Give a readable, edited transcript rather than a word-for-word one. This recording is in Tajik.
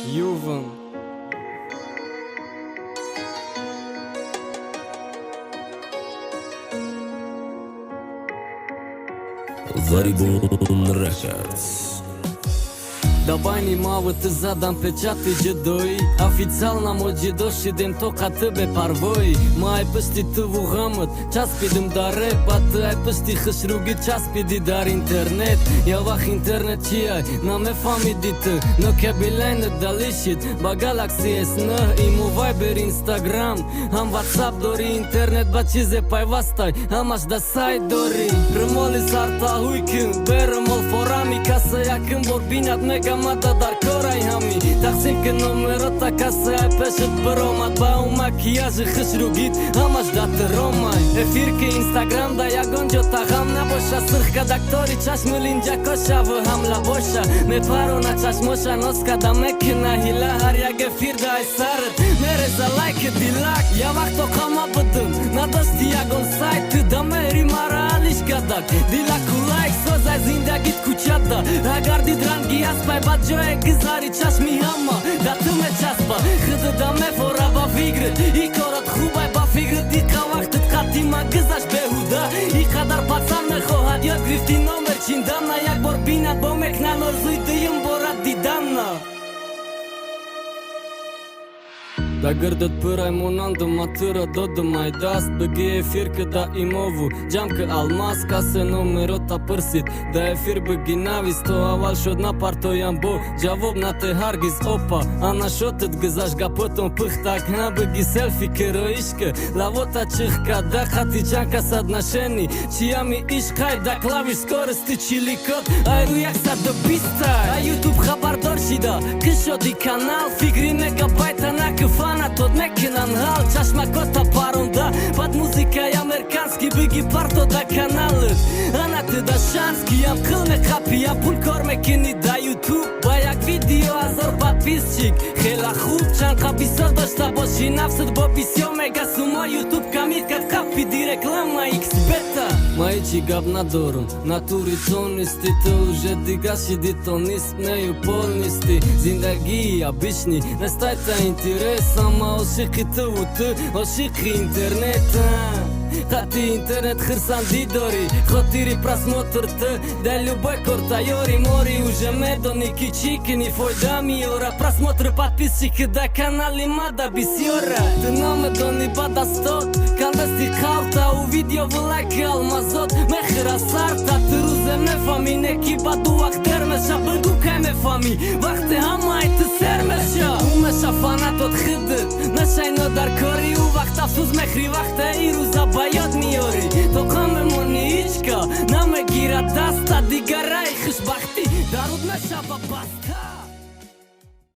Juven. Varibon Records. Давай не мало ты задам печати джедой. Официално моджи доши дем тока тебе парвой. Май пъсти тъву гъмът, час пидем да репат. Ай пъсти хъшруги, час пиди дар интернет. Явах интернет чияй, на ме фамидите. Но ке билайне далишит, ба Galaxy S9. Иму Viber, Instagram, am WhatsApp dori internet. Ba cize pai vastai, am aș da site dori. Rămoli sarta huikin, be rămol forami. Ca să ia când vorbinat mega mata dar korai hami. Taksim ke numerota ka se ai peshet bëromat. Ba u makiazhe khëshrugit, am aș da të romaj. E firke Instagram da ja gonjo ta ham na bosha. Sërka daktori qash më linja kosha vë ham la bosha. Me parona qash mosha noska da me kina hila. Harja ge firda aj sarët, mere za like e dilak. Ja vakto kama bëdëm, na dosti ja gon sajt. Da me rimara alish kadak. Dila ku like, sozaj zinda git ku qata. Ragardi drangi aspaj ba gjoje gëzari qash mi hama. Da të me qaspa, këtë da me fora ba figrët. I korot hubaj ba figrët. I ka vaktët ka ti ma gëzash behuda. I ka dar pacan me kohat, jo grifti nomer qindamna. Jak borbina bo me kna norzuj të jëm borat didamna. Da gërdët përaj monan dë matyra do dë majdas. Bëgje e firë këta imovu, gjam kë almas. Ka se numero ta përsit, da e firë bëginavi. Sto aval shod na parto jam bo, gjavob na te hargiz opa. Ana shotët gëzash ga pëton pëhtak. Na bëgi selfie kërë ishke, la vota qëh ka da. Khati qan ka sad na sheni, që jam i ishkaj. Da klavish skores të qilikot, a e rujak sa dë pistaj. A YouTube khabardor shida, këshot i kanal. Figri megabajta na këfa. Tot me kina n'hal, qash ma kota paronda. Pat muzika i amerikanski, bëgi parto da kanalët. Ana të da shanski, jam këll me kapi. Jam pun kor me kini da YouTube. Bajak video azor pa pisqik. Hela hub, qan ka bisor do shta boshi nafsët. Bo pisjo me gasumo YouTube kamit kat kapi di reklama X beta. Ma i që gab na dorën, naturi tonisti. Të u zhet diga shi ditonist, ne ju polnisti. Zindagi, abishni, në stajta interesa. Ma o shikë të u të, o shikë internet. Kati internet kërsan didori, khotiri pras motër të. Dhe luboj korta jori, mori u zhemedo një kiqiki. Një fojdami ora, pras motër pat pis qikë da kanali mada bisjora. Të në me do një bada stot, kanë desti kauta. U video vëllaj kë almazot, me khëra sarta. Të ruze me fami, ne kipa du akter me sha. Bëngu kaj me fami, vakte hamaj të ser me sha. U me sha fanatot khëdët, në shaj në darkori. U vakta fsuz me khri vakte i ruza bajot mi ori. To kam me moni iqka, na me gira dasta. Digaraj khësh bakti, darut me sha pa basta.